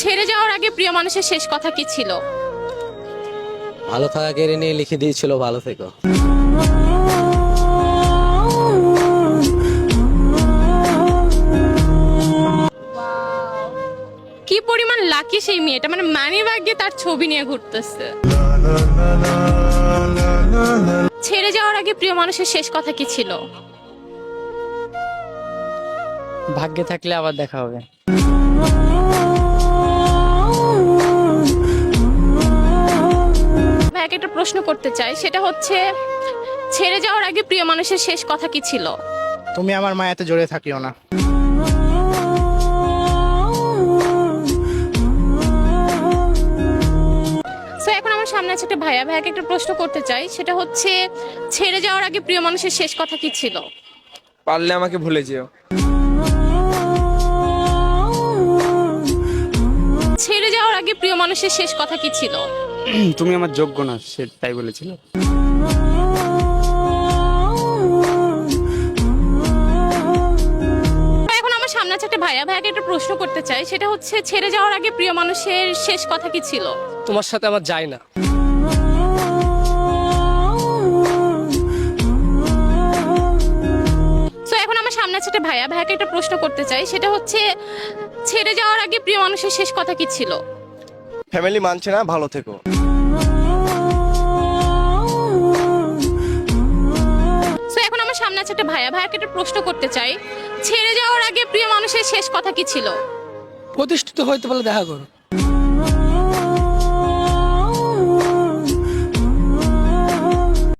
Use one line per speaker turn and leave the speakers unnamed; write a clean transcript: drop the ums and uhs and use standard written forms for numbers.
ছেড়ে যাওয়ার আগে প্রিয় মানুষের শেষ কথা কি ছিল?
ভালো থাকা কেড়ে নিয়ে লিখে দিয়েছিল ভালো থেকো।
কি পরিমাণ লাকি সেই মেয়েটা, মানে মানি ব্যাগে তার ছবি নিয়ে ঘুরতেছে। ছেড়ে যাওয়ার আগে প্রিয় মানুষের শেষ কথা কি ছিল?
ভাগ্যে থাকলে আবার দেখা হবে।
ভাইকে একটা প্রশ্ন করতে চাই, সেটা হচ্ছে ছেড়ে যাওয়ার আগে প্রিয় মানুষের শেষ কথা কি ছিল?
তুমি আমার মায়াতে জড়িয়ে থাকিও না।
সো এখন আমার সামনে আছে একটা ভাইয়া, ভাইয়াকে একটা প্রশ্ন করতে চাই, সেটা হচ্ছে ছেড়ে যাওয়ার আগে প্রিয় মানুষের শেষ কথা কি ছিল?
পারলে আমাকে ভুলে যেও।
ছেড়ে যাওয়ার আগে প্রিয় মানুষের শেষ কথা কি ছিল?
তুমি আমার যোগ্য না, সে তাই বলেছিল।
এখন আমার সামনে আছে একটা ভাইয়া, ভাইয়াকে একটা প্রশ্ন করতে চাই, সেটা হচ্ছে ছেড়ে যাওয়ার আগে প্রিয় মানুষের শেষ কথা কি ছিল?
তোমার সাথে আমার যায় না।
সো এখন আমার সামনে আছে একটা ভাইয়া, ভাইয়াকে একটা প্রশ্ন করতে চাই, সেটা হচ্ছে ছেড়ে যাওয়ার আগে প্রিয় মানুষের শেষ কথা কি ছিল?
ফ্যামিলি মানছে না, ভালো থেকো।
সো এখন আমার সামনে আছে একটা ভাইয়া, ভাইয়াকে একটা প্রশ্ন করতে চাই, ছেড়ে যাওয়ার আগে প্রিয় মানুষের শেষ কথা কি ছিল?
প্রতিষ্ঠিত হইতে পারলে দেখা করো।